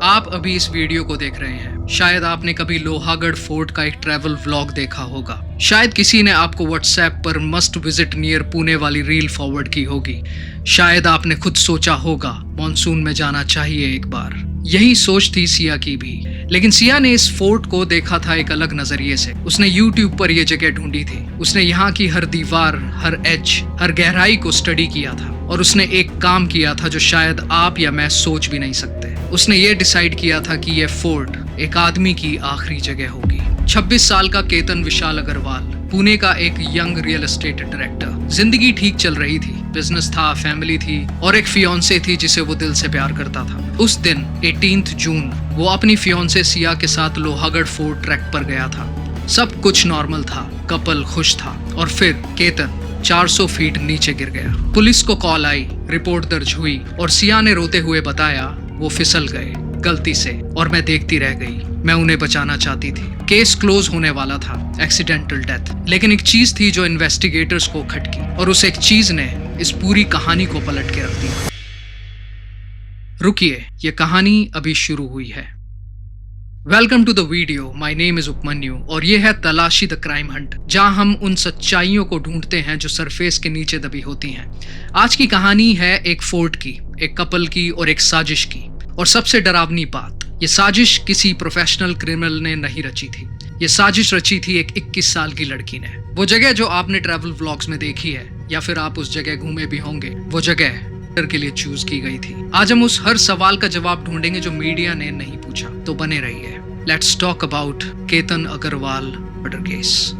आप अभी इस वीडियो को देख रहे हैं। शायद आपने कभी लोहागढ़ फोर्ट का एक ट्रैवल व्लॉग देखा होगा। शायद किसी ने आपको व्हाट्सएप पर मस्ट विजिट नियर पुणे वाली रील फॉरवर्ड की होगी। शायद आपने खुद सोचा होगा मॉनसून में जाना चाहिए एक बार। यही सोच थी सिया की भी, लेकिन सिया ने इस फोर्ट को देखा था एक अलग नजरिए से। उसने YouTube पर यह जगह ढूंढी थी। उसने यहाँ की हर दीवार, हर एज, हर गहराई को स्टडी किया था और उसने एक काम किया था जो शायद आप या मैं सोच भी नहीं सकते। उसने ये डिसाइड किया था कि यह फोर्ट एक आदमी की आखिरी जगह होगी। 26 साल का केतन विशाल अग्रवाल, पुणे का एक यंग रियल एस्टेट डायरेक्टर। जिंदगी ठीक चल रही थी, बिजनेस था, फैमिली थी और एक फियांसे थी जिसे वो दिल से प्यार करता था। उस दिन 18 जून वो अपनी फियांसे सिया के साथ लोहागढ़ फोर्ट ट्रैक पर गया था। सब कुछ नॉर्मल था, कपल खुश था और फिर केतन 400 फीट नीचे गिर गया। पुलिस को कॉल आई, रिपोर्ट दर्ज हुई और सिया ने रोते हुए बताया वो फिसल गए गलती से और मैं देखती रह गई। मैं उन्हें बचाना चाहती थी। केस क्लोज होने वाला था, एक्सीडेंटल डेथ। लेकिन एक चीज थी जो इन्वेस्टिगेटर्स को खटकी और उस एक चीज ने इस पूरी कहानी को पलट के रख दिया। रुकिए, ये कहानी अभी शुरू हुई है। Welcome to the video. My name is Upamanyu और ये है तलाशी द क्राइम हंट, जहां हम उन सच्चाइयों को ढूंढते हैं जो सरफेस के नीचे दबी होती हैं। आज की कहानी है एक फोर्ट की, एक कपल की और एक साजिश की। और सबसे डरावनी बात, ये साजिश किसी प्रोफेशनल क्रिमिनल ने नहीं रची थी। ये साजिश रची थी एक 21 साल की लड़की ने। वो जगह जो आपने ट्रैवल व्लॉग्स में देखी है या फिर आप उस जगह घूमे भी होंगे, वो जगह के लिए चूज की गई थी। आज हम उस हर सवाल का जवाब ढूंढेंगे जो मीडिया ने नहीं पूछा। तो बने रहिए। Let's talk about Ketan Agarwal murder case.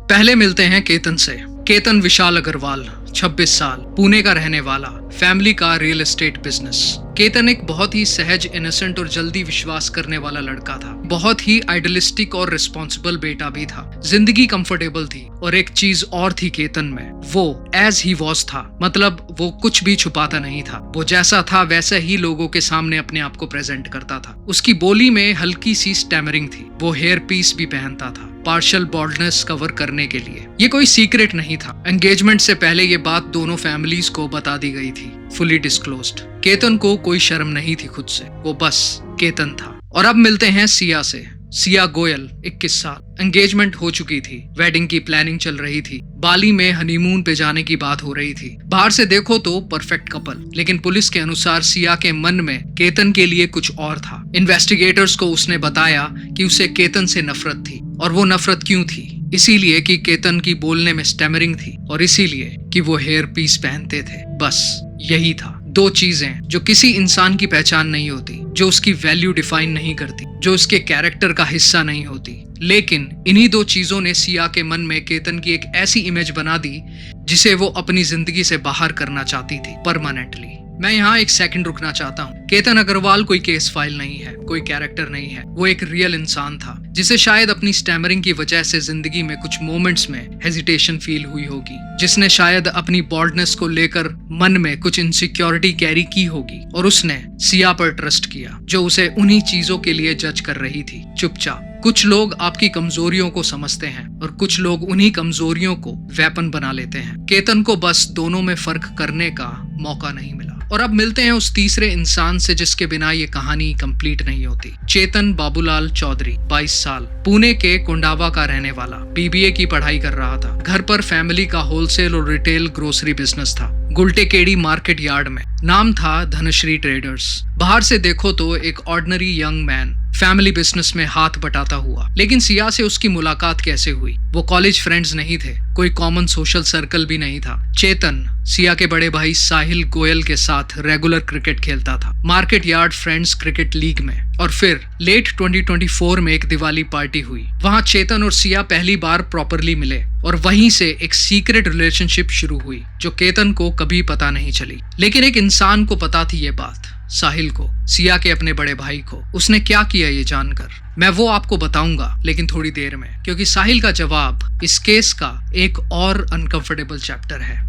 पहले मिलते हैं केतन से। केतन विशाल अग्रवाल, 26 साल, पुणे का रहने वाला, फैमिली का रियल एस्टेट बिजनेस। केतन एक बहुत ही सहज, इनोसेंट और जल्दी विश्वास करने वाला लड़का था। बहुत ही आइडियलिस्टिक और रिस्पॉन्सिबल बेटा भी था। जिंदगी कंफर्टेबल थी और एक चीज और थी केतन में, वो एज ही वॉज था। मतलब वो कुछ भी छुपाता नहीं था। वो जैसा था वैसे ही लोगों के सामने अपने आप को प्रेजेंट करता था। उसकी बोली में हल्की सी स्टैमरिंग थी। वो हेयर पीस भी पहनता था, पार्शियल बॉल्डनेस कवर करने के लिए। ये कोई सीक्रेट नहीं था। एंगेजमेंट से पहले ये बात दोनों फैमिलीज को बता दी गई थी, फुली डिस्क्लोज्ड। केतन को कोई शर्म नहीं थी खुद से, वो बस केतन था। और अब मिलते हैं सिया से। सिया गोयल, 21 साल, एंगेजमेंट हो चुकी थी, वेडिंग की प्लानिंग चल रही थी, बाली में हनीमून पे जाने की बात हो रही थी। बाहर से देखो तो परफेक्ट कपल, लेकिन पुलिस के अनुसार सिया के मन में केतन के लिए कुछ और था। इन्वेस्टिगेटर्स को उसने बताया कि उसे केतन से नफरत थी। और वो नफरत क्यों थी? इसीलिए कि केतन की बोलने में स्टैमरिंग थी और इसीलिए कि वो हेयर पीस पहनते थे। बस यही था। दो चीजें जो किसी इंसान की पहचान नहीं होती, जो उसकी वैल्यू डिफाइन नहीं करती, जो उसके कैरेक्टर का हिस्सा नहीं होती। लेकिन इन्हीं दो चीजों ने सिया के मन में केतन की एक ऐसी इमेज बना दी जिसे वो अपनी जिंदगी से बाहर करना चाहती थी, परमानेंटली। मैं यहाँ एक सेकंड रुकना चाहता हूँ। केतन अग्रवाल कोई केस फाइल नहीं है, कोई कैरेक्टर नहीं है। वो एक रियल इंसान था जिसे शायद अपनी स्टैमरिंग की वजह से जिंदगी में कुछ मोमेंट्स में हेजिटेशन फील हुई होगी, जिसने शायद अपनी बॉल्डनेस को लेकर मन में कुछ इनसिक्योरिटी कैरी की होगी और उसने सिया पर ट्रस्ट किया, जो उसे उन्हीं चीजों के लिए जज कर रही थी, चुपचाप। कुछ लोग आपकी कमजोरियों को समझते हैं और कुछ लोग उन्हीं कमजोरियों को वेपन बना लेते हैं। केतन को बस दोनों में फर्क करने का मौका नहीं मिला। और अब मिलते हैं उस तीसरे इंसान से जिसके बिना ये कहानी कंप्लीट नहीं होती। चेतन बाबूलाल चौधरी, 22 साल, पुणे के कोंडावा का रहने वाला, BBA की पढ़ाई कर रहा था। घर पर फैमिली का होलसेल और रिटेल ग्रोसरी बिजनेस था, गुलटेकेडी मार्केट यार्ड में। नाम था धनश्री ट्रेडर्स। बाहर से देखो तो एक ordinary young man, family business में हाथ बटाता हुआ। लेकिन सिया से उसकी मुलाकात कैसे हुई? वो कॉलेज फ्रेंड्स नहीं थे, कोई कॉमन सोशल सर्कल भी नहीं था। चेतन सिया के बड़े भाई साहिल गोयल के साथ रेगुलर क्रिकेट खेलता था, market yard friends cricket league में। और फिर लेट 2024 में एक दिवाली पार्टी हुई। वहां चेतन और सिया पहली बार प्रॉपरली मिले और वहीं से एक सीक्रेट रिलेशनशिप शुरू हुई जो केतन को कभी पता नहीं चली। लेकिन एक इंसान को पता थी ये बात, साहिल को, सिया के अपने बड़े भाई को। उसने क्या किया ये जानकर मैं वो आपको बताऊंगा, लेकिन थोड़ी देर में, क्योंकि साहिल का जवाब इस केस का एक और अनकंफर्टेबल चैप्टर है।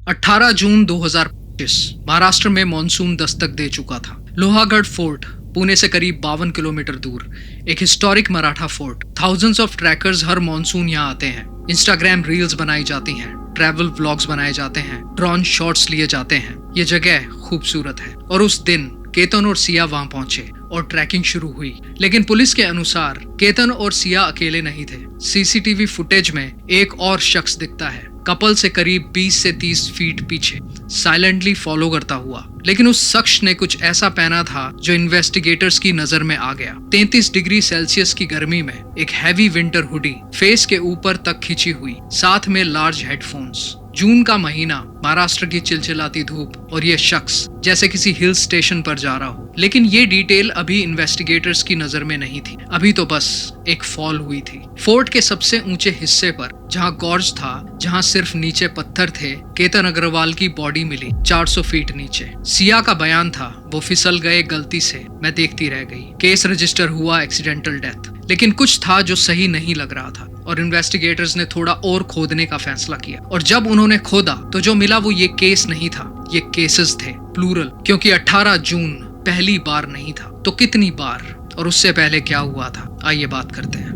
18 जून 2025 महाराष्ट्र में मॉनसून दस्तक दे चुका था। लोहागढ़ फोर्ट पुणे से करीब 52 किलोमीटर दूर, एक historic Maratha fort. Thousands of trekkers हर मॉनसून यहाँ आते हैं। इंस्टाग्राम रील्स बनाई जाती हैं, ट्रैवल व्लॉग्स बनाए जाते हैं, ड्रोन शॉट्स लिए जाते हैं। ये जगह खूबसूरत है और उस दिन केतन और सिया वहां पहुंचे और ट्रैकिंग शुरू हुई। लेकिन पुलिस के अनुसार केतन और सिया अकेले नहीं थे। सीसीटीवी फुटेज में एक और शख्स दिखता है, कपल से करीब 20 से 30 फीट पीछे, साइलेंटली फॉलो करता हुआ। लेकिन उस शख्स ने कुछ ऐसा पहना था जो इन्वेस्टिगेटर्स की नजर में आ गया। 33 डिग्री सेल्सियस की गर्मी में एक हैवी विंटर हुडी, फेस के ऊपर तक खिंची हुई, साथ में लार्ज हेडफोन्स। जून का महीना, महाराष्ट्र की चिलचिलाती धूप, और ये शख्स जैसे किसी हिल स्टेशन पर जा रहा हो। लेकिन ये डिटेल अभी इन्वेस्टिगेटर्स की नजर में नहीं थी। अभी तो बस एक फॉल हुई थी। फोर्ट के सबसे ऊंचे हिस्से पर, जहां गॉर्ज था, जहां सिर्फ नीचे पत्थर थे, केतन अग्रवाल की बॉडी मिली 400 फीट नीचे। सिया का बयान था, वो फिसल गए गलती से, मैं देखती रह गई। केस रजिस्टर हुआ एक्सीडेंटल डेथ। लेकिन कुछ था जो सही नहीं लग रहा था और इन्वेस्टिगेटर्स ने थोड़ा और खोदने का फैसला किया। और जब उन्होंने खोदा तो जो मिला वो ये केस नहीं था, ये केसेस थे, प्लूरल, क्योंकि 18 जून पहली बार नहीं था तो कितनी बार, और उससे पहले क्या हुआ था, आइए बात करते हैं।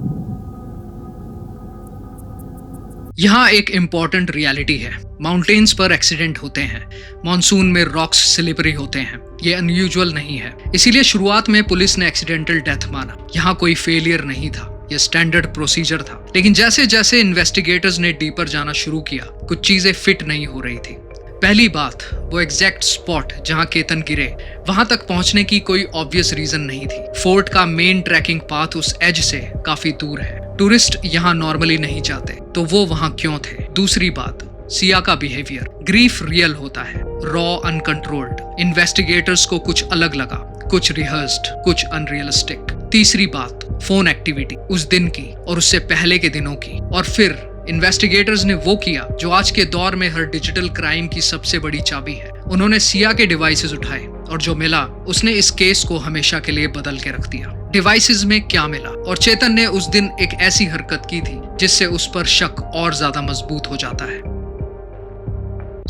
यहाँ एक इम्पॉर्टेंट रियलिटी है। माउंटेन्स पर एक्सीडेंट होते हैं, मॉनसून में रॉक्स स्लिपरी होते हैं, ये अनयूजुअल नहीं है। इसीलिए शुरुआत में पुलिस ने एक्सीडेंटल डेथ माना। यहाँ कोई फेलियर नहीं था, ये स्टैंडर्ड प्रोसीजर था। लेकिन जैसे जैसे इन्वेस्टिगेटर्स ने डीपर जाना शुरू किया, कुछ चीजें फिट नहीं हो रही थी। पहली बात, वो एग्जैक्ट स्पॉट जहां केतन गिरे, वहां तक पहुंचने की कोई ऑब्वियस रीजन नहीं थी। फोर्ट का मेन ट्रैकिंग पाथ उस एज से काफी दूर है। टूरिस्ट यहाँ नॉर्मली नहीं जाते, तो वो वहां क्यों थे? दूसरी बात, सिया का बिहेवियर। ग्रीफ रियल होता है, रॉ, अनकंट्रोल्ड। इन्वेस्टिगेटर्स को कुछ अलग लगा, कुछ रिहर्स्ड, कुछ अनरियलिस्टिक। तीसरी बात, फोन एक्टिविटी उस दिन की और उससे पहले के दिनों की। और फिर इन्वेस्टिगेटर्स ने वो किया जो आज के दौर में हर डिजिटल क्राइम की सबसे बड़ी चाबी है। उन्होंने सिया के डिवाइसेस उठाए और जो मिला उसने इस केस को हमेशा के लिए बदल के रख दिया। डिवाइसेस में क्या मिला? और चेतन ने उस दिन एक ऐसी हरकत की थी जिससे उस पर शक और ज्यादा मजबूत हो जाता है।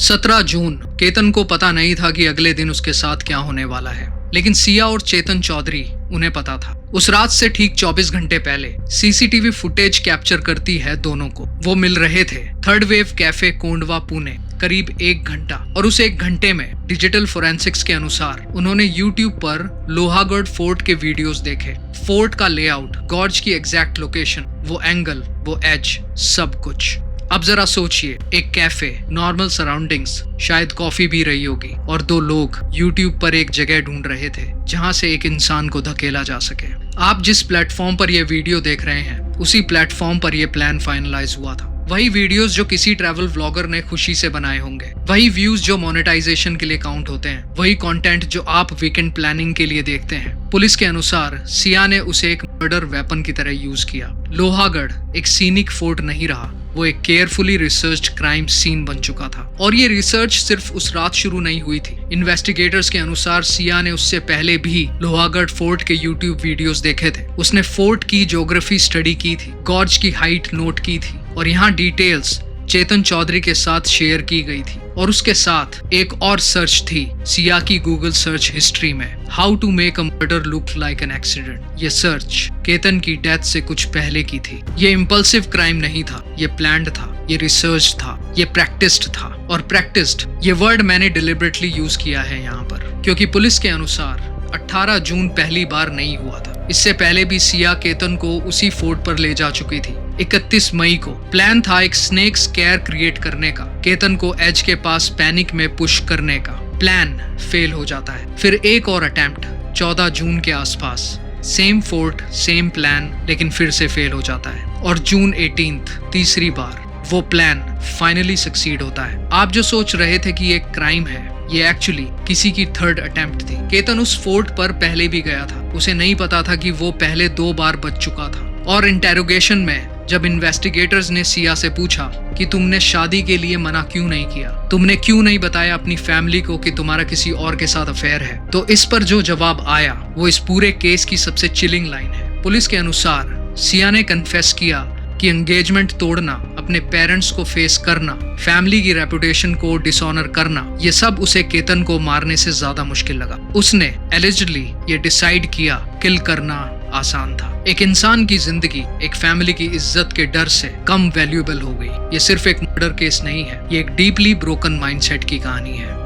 17 जून, केतन को पता नहीं था कि अगले दिन उसके साथ क्या होने वाला है, लेकिन सिया और चेतन चौधरी, उन्हें पता था। उस रात से ठीक 24 घंटे पहले सीसीटीवी फुटेज कैप्चर करती है दोनों को। वो मिल रहे थे third wave cafe, Kondhwa, Pune, करीब 1 घंटा। और उस 1 घंटे में डिजिटल फोरेंसिक्स के अनुसार उन्होंने यूट्यूब पर लोहागढ़ फोर्ट के वीडियोस देखे। फोर्ट का लेआउट, गॉर्ज की एग्जैक्ट लोकेशन, वो एंगल, वो एज, सब कुछ। अब जरा सोचिए, एक कैफे, नॉर्मल सराउंडिंग्स, शायद कॉफी भी रही होगी, और 2 लोग यूट्यूब पर एक जगह ढूंढ रहे थे जहां से एक इंसान को धकेला जा सके। आप जिस प्लेटफॉर्म पर यह वीडियो देख रहे हैं, उसी प्लेटफॉर्म पर यह प्लान फाइनलाइज हुआ था। वही वीडियोस जो किसी ट्रैवल व्लॉगर ने खुशी से बनाए होंगे, वही व्यूज जो मोनेटाइजेशन के लिए काउंट होते हैं, वही कंटेंट जो आप वीकेंड प्लानिंग के लिए देखते हैं। पुलिस के अनुसार सिया ने उसे एक मर्डर वेपन की तरह यूज किया। लोहागढ़ एक सीनिक फोर्ट नहीं रहा, वो एक केयरफुली रिसर्च्ड क्राइम सीन बन चुका था। और ये रिसर्च सिर्फ उस रात शुरू नहीं हुई थी। इन्वेस्टिगेटर्स के अनुसार सिया ने उससे पहले भी लोहागढ़ फोर्ट के यूट्यूब वीडियोस देखे थे। उसने फोर्ट की ज्योग्राफी स्टडी की थी, गॉर्ज की हाइट नोट की थी, और यहाँ डिटेल्स चेतन चौधरी के साथ शेयर की गई थी। और उसके साथ एक और सर्च थी सिया की गूगल सर्च हिस्ट्री में, how to make a murder look like an accident. ये सर्च केतन की डेथ से कुछ पहले की थी। ये इम्पल्सिव क्राइम नहीं था, ये प्लान्ड था, ये रिसर्च था, ये प्रैक्टिस्ड था। और प्रैक्टिस्ड, ये वर्ड मैंने डिलिबरेटली यूज किया है यहाँ पर, क्योंकि पुलिस के अनुसार 18 जून पहली बार नहीं हुआ था। इससे पहले भी सिया केतन को उसी फोर्ट पर ले जा चुकी थी। 31 मई को प्लान था एक स्नेक स्केयर क्रिएट करने का, केतन को एज के पास पैनिक में पुश करने का। प्लान फेल हो जाता है। फिर एक और अटेम्प्ट 14 जून के आसपास, सेम फोर्ट, सेम प्लान, लेकिन फिर से फेल हो जाता है। और जून 18, तीसरी बार वो प्लान फाइनली सक्सीड होता है। आप जो सोच रहे थे कि ये क्राइम है, ये एक्चुअली किसी की 3rd अटेम्प्ट थी। केतन उस फोर्ट पर पहले भी गया था, उसे नहीं पता था कि वो पहले 2 बार बच चुका था। और इंटेरोगेशन में जब इन्वेस्टिगेटर्स ने सिया से पूछा कि तुमने शादी के लिए मना क्यों नहीं किया, तुमने क्यों नहीं बताया अपनी फैमिली को कि तुम्हारा किसी और के साथ अफेयर है, तो इस पर जो जवाब आया वो इस पूरे केस की सबसे चिलिंग लाइन है। पुलिस के अनुसार सिया ने कन्फेस किया कि एंगेजमेंट तोड़ना, अपने पेरेंट्स को फेस करना, फैमिली की रेपुटेशन को डिसऑनर करना, ये सब उसे केतन को मारने से ज्यादा मुश्किल लगा। उसने एलिजिडली ये डिसाइड किया किल करना आसान था। एक इंसान की जिंदगी एक फैमिली की इज्जत के डर से कम वैल्यूएबल हो गई। ये सिर्फ एक मर्डर केस नहीं है, ये एक डीपली ब्रोकन माइंडसेट की कहानी है।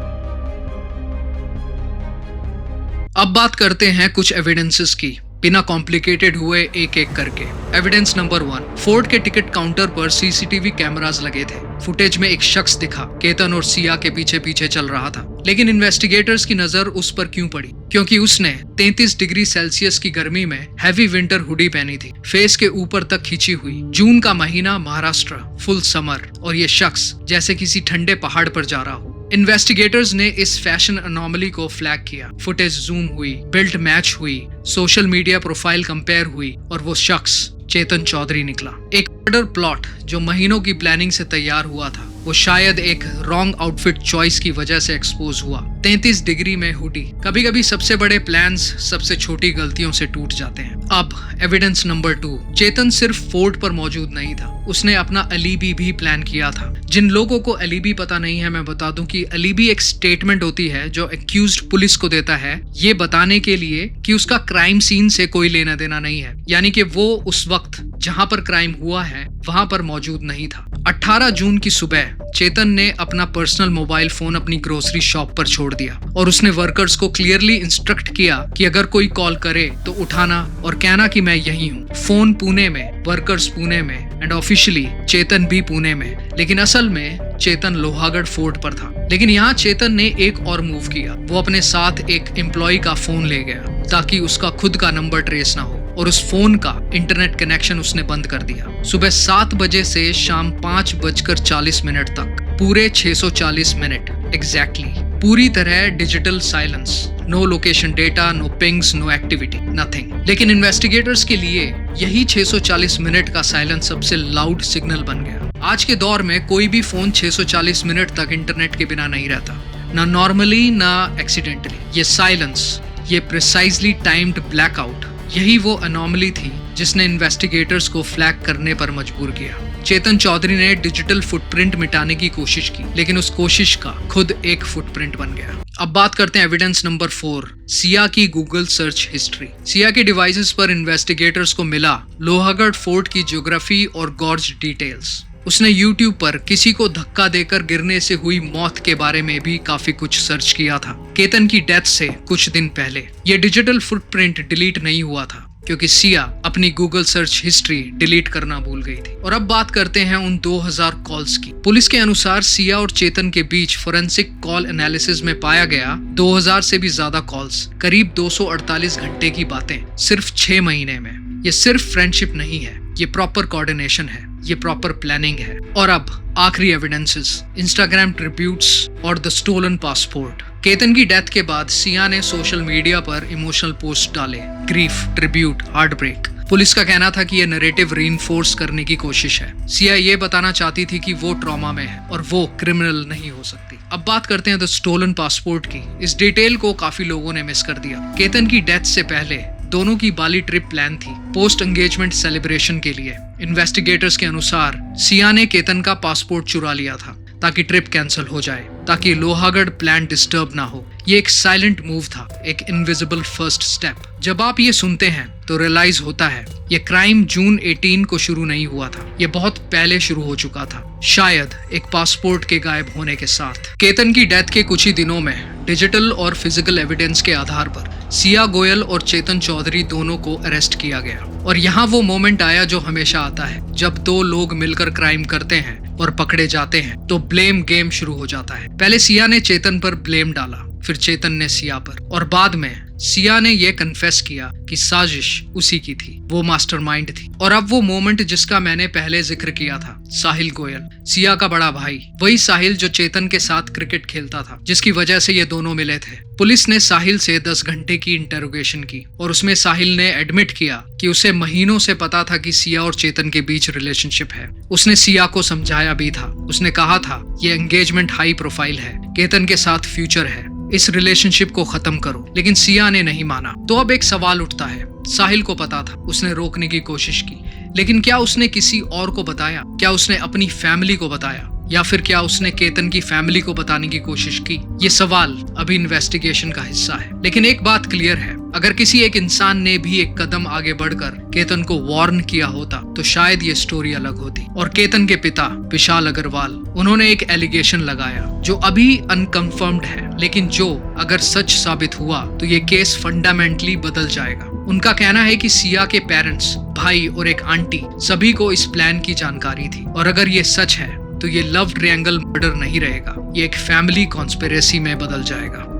अब बात करते हैं कुछ एविडेंसेस की, बिना कॉम्प्लिकेटेड हुए एक एक करके। एविडेंस नंबर 1, फोर्ड के टिकट काउंटर पर सीसीटीवी कैमरास लगे थे। फुटेज में एक शख्स दिखा, केतन और सिया के पीछे पीछे चल रहा था। लेकिन इन्वेस्टिगेटर्स की नजर उस पर क्यों पड़ी? क्योंकि उसने 33 डिग्री सेल्सियस की गर्मी में हैवी विंटर हुडी पहनी थी, फेस के ऊपर तक खींची हुई। जून का महीना, महाराष्ट्र, फुल समर, और ये शख्स जैसे किसी ठंडे पहाड़ पर जा रहा हो। इन्वेस्टिगेटर्स ने इस फैशन अनोमली को फ्लैग किया। फुटेज जूम हुई, बिल्ट मैच हुई, सोशल मीडिया प्रोफाइल कंपेयर हुई, और वो शख्स चेतन चौधरी निकला। एक मर्डर प्लॉट जो महीनों की प्लानिंग से तैयार हुआ था, वो शायद एक रॉन्ग आउटफिट चॉइस की वजह से एक्सपोज हुआ। 33 डिग्री में हुडी। कभी कभी सबसे बड़े प्लान्स सबसे छोटी गलतियों से टूट जाते हैं। अब एविडेंस नंबर 2, चेतन सिर्फ फोर्ट पर मौजूद नहीं था, उसने अपना अलीबी भी प्लान किया था। जिन लोगों को अलीबी पता नहीं है, मैं बता दूं कि अलीबी एक स्टेटमेंट होती है जो एक्यूज्ड पुलिस को देता है, ये बताने के लिए कि उसका क्राइम सीन से कोई लेना देना नहीं है, यानी कि वो उस वक्त जहां पर क्राइम हुआ है वहां पर मौजूद नहीं था। 18 जून की सुबह चेतन ने अपना पर्सनल मोबाइल फोन अपनी ग्रोसरी शॉप पर छोड़ दिया और उसने वर्कर्स को क्लियरली इंस्ट्रक्ट किया कि अगर कोई कॉल करे तो उठाना और कहना कि मैं यही हूँ। फोन पुणे में, वर्कर्स पुणे में, एंड ऑफिशियली चेतन भी पुणे में, लेकिन असल में चेतन लोहागढ़ फोर्ट पर था। लेकिन यहाँ चेतन ने एक और मूव किया। वो अपने साथ एक एम्प्लॉय का फोन ले गया ताकि उसका खुद का नंबर ट्रेस ना हो, और उस फोन का इंटरनेट कनेक्शन उसने बंद कर दिया। सुबह 7 बजे से शाम 5:40 तक पूरे 640 मिनट एग्जैक्टली पूरी तरह digital silence, no location data, no pings, no activity, nothing. लेकिन इन्वेस्टिगेटर्स के लिए यही 640 मिनट का साइलेंस सबसे लाउड सिग्नल बन गया। आज के दौर में कोई भी फोन 640 मिनट तक इंटरनेट के बिना नहीं रहता, ना नॉर्मली ना एक्सीडेंटली। ये साइलेंस, ये प्रिसाइजली टाइम्ड ब्लैकआउट, यही वो अनोमली थी जिसने इन्वेस्टिगेटर्स को फ्लैग करने पर मजबूर किया। चेतन चौधरी ने डिजिटल फुटप्रिंट मिटाने की कोशिश की, लेकिन उस कोशिश का खुद एक फुटप्रिंट बन गया। अब बात करते हैं एविडेंस नंबर 4, सिया की गूगल सर्च हिस्ट्री। सिया के डिवाइसेस पर इन्वेस्टिगेटर्स को मिला लोहागढ़ फोर्ट की ज्योग्राफी और गॉर्ज डिटेल्स। उसने YouTube पर किसी को धक्का देकर गिरने से हुई मौत के बारे में भी काफी कुछ सर्च किया था। केतन की डेथ से कुछ दिन पहले ये डिजिटल फुटप्रिंट डिलीट नहीं हुआ था क्योंकि सिया अपनी गूगल सर्च हिस्ट्री डिलीट करना भूल गई थी। और अब बात करते हैं उन 2000 कॉल्स की। पुलिस के अनुसार सिया और चेतन के बीच फोरेंसिक कॉल एनालिसिस में पाया गया 2000 से भी ज्यादा कॉल्स, करीब 248 घंटे की बातें सिर्फ 6 महीने में। ये सिर्फ फ्रेंडशिप नहीं है, ये प्रॉपर कोऑर्डिनेशन है, ये प्रॉपर प्लानिंग है। और अब आखिरी एविडेंसेस, इंस्टाग्राम ट्रिब्यूट्स और द स्टोलन पासपोर्ट। केतन की डेथ के बाद सिया ने सोशल मीडिया पर इमोशनल पोस्ट डाले, grief, tribute, heartbreak. Police का कहना था कि यह नैरेटिव रीइंफोर्स करने की कोशिश है। सिया ये बताना चाहती थी कि वो ट्रॉमा में है और वो क्रिमिनल नहीं हो सकती। अब बात करते हैं द स्टोलन पासपोर्ट की। इस डिटेल को काफी लोगों ने मिस कर दिया। केतन की डेथ से पहले दोनों की बाली ट्रिप प्लान थी, पोस्ट एंगेजमेंट सेलिब्रेशन के लिए। इन्वेस्टिगेटर्स के अनुसार सिया ने केतन का पासपोर्ट चुरा लिया था ताकि ट्रिप कैंसिल हो जाए, ताकि लोहागढ़ प्लान डिस्टर्ब ना हो। ये एक साइलेंट मूव था, एक इनविजिबल फर्स्ट स्टेप। जब आप ये सुनते हैं तो रियलाइज होता है ये क्राइम जून 18 को शुरू नहीं हुआ था, ये बहुत पहले शुरू हो चुका था, शायद एक पासपोर्ट के गायब होने के साथ। केतन की डेथ के कुछ ही दिनों में डिजिटल और फिजिकल एविडेंस के आधार पर सिया गोयल और चेतन चौधरी दोनों को अरेस्ट किया गया। और यहाँ वो मोमेंट आया जो हमेशा आता है, जब दो लोग मिलकर क्राइम करते हैं और पकड़े जाते हैं तो ब्लेम गेम शुरू हो जाता है। पहले सिया ने चेतन पर ब्लेम डाला, फिर चेतन ने सिया पर, और बाद में सिया ने यह कन्फेस किया कि साजिश उसी की थी, वो मास्टरमाइंड थी। और अब वो मोमेंट जिसका मैंने पहले जिक्र किया था, साहिल गोयल, सिया का बड़ा भाई, वही साहिल जो चेतन के साथ क्रिकेट खेलता था, जिसकी वजह से ये दोनों मिले थे। पुलिस ने साहिल से 10 घंटे की इंटेरोगेशन की और उसमें साहिल ने एडमिट किया कि उसे महीनों से पता था कि सिया और चेतन के बीच रिलेशनशिप है। उसने सिया को समझाया भी था, उसने कहा था ये एंगेजमेंट हाई प्रोफाइल है, केतन के साथ फ्यूचर है, इस रिलेशनशिप को खत्म करो। लेकिन सिया ने नहीं माना। तो अब एक सवाल उठता है, साहिल को पता था, उसने रोकने की कोशिश की, लेकिन क्या उसने किसी और को बताया? क्या उसने अपनी फैमिली को बताया? या फिर क्या उसने केतन की फैमिली को बताने की कोशिश की? ये सवाल अभी इन्वेस्टिगेशन का हिस्सा है। लेकिन एक बात क्लियर है, अगर किसी एक इंसान ने भी एक कदम आगे बढ़कर केतन को वार्न किया होता तो शायद ये स्टोरी अलग होती। और केतन के पिता विशाल अग्रवाल, उन्होंने एक एलिगेशन लगाया जो अभी अनकंफर्म्ड है, लेकिन जो अगर सच साबित हुआ तो ये केस फंडामेंटली बदल जाएगा। उनका कहना है कि सिया के पेरेंट्स, भाई और एक आंटी, सभी को इस प्लान की जानकारी थी। और अगर ये सच है तो ये लव ट्रायंगल मर्डर नहीं रहेगा, ये एक फैमिली कॉन्स्पिरेसी में बदल जाएगा।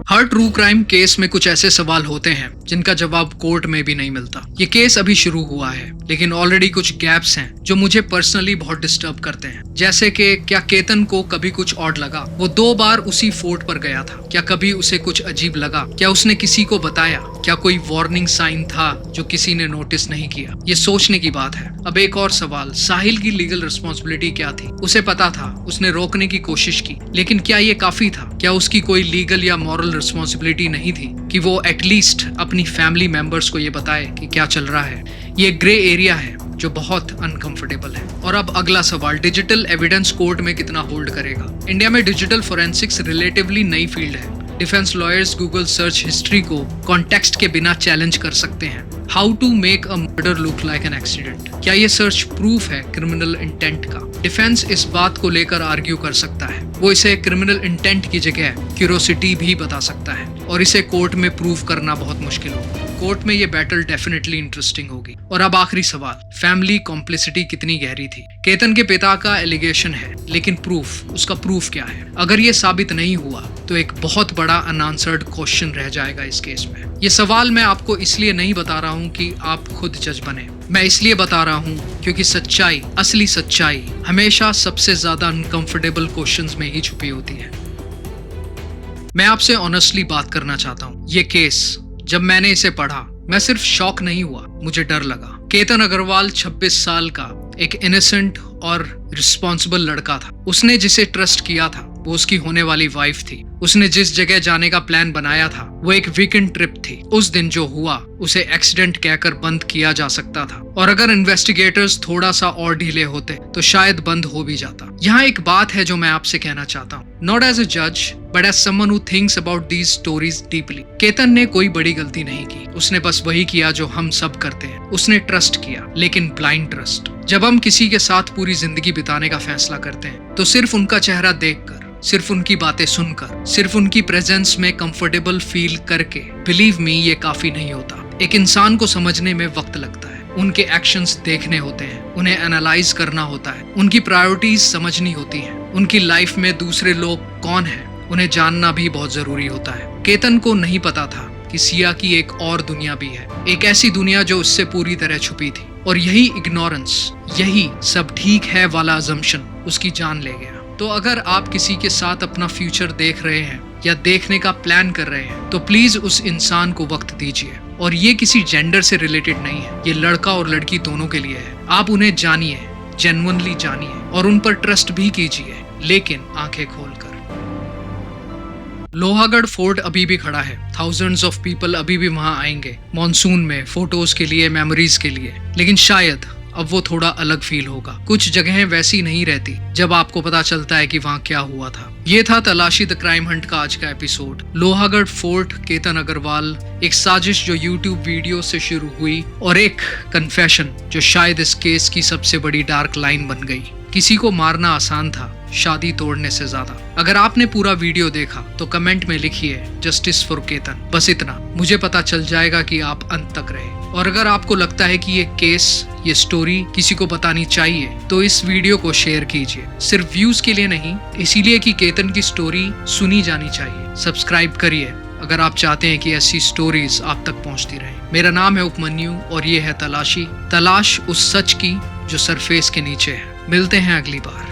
हर ट्रू क्राइम केस में कुछ ऐसे सवाल होते हैं जिनका जवाब कोर्ट में भी नहीं मिलता। ये केस अभी शुरू हुआ है, लेकिन ऑलरेडी कुछ गैप्स हैं जो मुझे पर्सनली बहुत डिस्टर्ब करते हैं। जैसे कि क्या केतन को कभी कुछ ऑड लगा? वो 2 बार उसी फोर्ट पर गया था, क्या कभी उसे कुछ अजीब लगा? क्या उसने किसी को बताया? क्या कोई वार्निंग साइन था जो किसी ने नोटिस नहीं किया? ये सोचने की बात है। अब एक और सवाल, साहिल की लीगल रिस्पॉन्सिबिलिटी क्या थी? उसे पता था, उसने रोकने की कोशिश की, लेकिन क्या ये काफी था? क्या उसकी कोई लीगल या मॉरल रिस्पॉन्सिबिलिटी नहीं थी कि वो एटलीस्ट अपनी फैमिली मेंबर्स को ये बताए कि क्या चल रहा है? ये ग्रे एरिया है जो बहुत अनकंफर्टेबल है। और अब अगला सवाल, डिजिटल एविडेंस कोर्ट में कितना होल्ड करेगा? इंडिया में डिजिटल फोरेंसिक्स रिलेटिवली नई फील्ड है। Defence lawyers Google search history को कॉन्टेक्स्ट के बिना चैलेंज कर सकते हैं। How to make a murder look like an accident? क्या ये सर्च प्रूफ है क्रिमिनल इंटेंट का? डिफेंस इस बात को लेकर आर्ग्यू कर सकता है। वो इसे क्रिमिनल इंटेंट की जगह क्यूरोसिटी भी बता सकता है, और इसे कोर्ट में प्रूव करना बहुत मुश्किल होगा। कोर्ट में ये बैटल डेफिनेटली इंटरेस्टिंग होगी। और अब आखिरी सवाल, फैमिली कॉम्प्लिसिटी कितनी गहरी थी? केतन के पिता का एलिगेशन है, लेकिन उसका प्रूफ क्या है? अगर ये साबित नहीं हुआ तो एक बहुत बड़ा अनआंसर्ड क्वेश्चन रह जाएगा इस केस में। ये सवाल मैं आपको इसलिए नहीं बता रहा हूँ कि आप खुद जज बने, मैं इसलिए बता रहा हूँ क्योंकि सच्चाई, असली सच्चाई हमेशा सबसे ज्यादा अनकंफर्टेबल क्वेश्चंस में ही छुपी होती है। मैं आपसे ऑनेस्टली बात करना चाहता हूँ। ये केस जब मैंने इसे पढ़ा, मैं सिर्फ शॉक नहीं हुआ, मुझे डर लगा। केतन अग्रवाल 26 साल का एक इनोसेंट और रिस्पॉन्सिबल लड़का था। उसने जिसे ट्रस्ट किया था वो उसकी होने वाली वाइफ थी। उसने जिस जगह जाने का प्लान बनाया था वो एक वीकेंड ट्रिप थी। उस दिन जो हुआ उसे एक्सीडेंट कहकर बंद किया जा सकता था, और अगर इन्वेस्टिगेटर्स थोड़ा सा और ढीले होते तो शायद बंद हो भी जाता। यहाँ एक बात है जो मैं आपसे कहना चाहता हूँ, नॉट एज अ जज but as someone who thinks about these stories deeply. Ketan ने कोई बड़ी गलती नहीं की, उसने बस वही किया जो हम सब करते हैं, उसने ट्रस्ट किया, लेकिन ब्लाइंड ट्रस्ट। जब हम किसी के साथ पूरी जिंदगी बिताने का फैसला करते हैं तो सिर्फ उनका चेहरा देखकर, सिर्फ उनकी बातें सुनकर, सिर्फ उनकी प्रेजेंस में कंफर्टेबल फील करके, बिलीव मी, ये काफी नहीं होता। एक इंसान को समझने में वक्त लगता है, उनके एक्शंस देखने होते हैं, उन्हें एनालाइज करना होता है, उनकी प्रायोरिटीज समझनी होती हैं, उनकी लाइफ में दूसरे लोग कौन हैं उन्हें जानना भी बहुत जरूरी होता है। केतन को नहीं पता था कि सिया की एक और दुनिया भी है, एक ऐसी दुनिया जो उससे पूरी तरह छुपी थी, और यही इग्नोरेंस, यही सब ठीक है वाला अजम्पशन उसकी जान ले गया। तो अगर आप किसी के साथ अपना फ्यूचर देख रहे हैं या देखने का प्लान कर रहे हैं तो प्लीज उस इंसान को वक्त दीजिए। और ये किसी जेंडर से रिलेटेड नहीं है, ये लड़का और लड़की दोनों के लिए है। आप उन्हें जानिए, जेन्युइनली जानिए, और उन पर ट्रस्ट भी कीजिए, लेकिन आंखें खोलकर। लोहागढ़ फोर्ट अभी भी खड़ा है, थाउजेंड्स ऑफ पीपल अभी भी वहां आएंगे मॉनसून में, फोटोज के लिए, मेमोरीज के लिए। लेकिन शायद अब वो थोड़ा अलग फील होगा। कुछ जगहें वैसी नहीं रहती जब आपको पता चलता है कि वहाँ क्या हुआ था। ये था तलाशी द क्राइम हंट का आज का एपिसोड। लोहागढ़ फोर्ट, केतन अग्रवाल, एक साजिश जो यूट्यूब वीडियो से शुरू हुई, और एक कन्फेशन जो शायद इस केस की सबसे बड़ी डार्क लाइन बन गई। किसी को मारना आसान था, शादी तोड़ने से ज्यादा। अगर आपने पूरा वीडियो देखा तो कमेंट में लिखिए जस्टिस फॉर केतन, बस इतना, मुझे पता चल जाएगा कि आप अंत तक रहे। और अगर आपको लगता है कि ये केस, ये स्टोरी किसी को बतानी चाहिए तो इस वीडियो को शेयर कीजिए, सिर्फ व्यूज के लिए नहीं, इसीलिए कि केतन की स्टोरी सुनी जानी चाहिए। सब्सक्राइब करिए अगर आप चाहते हैं कि ऐसी स्टोरीज आप तक पहुंचती रहे। मेरा नाम है उपमन्यु और ये है तलाश उस सच की जो सरफेस के नीचे है। मिलते हैं अगली बार।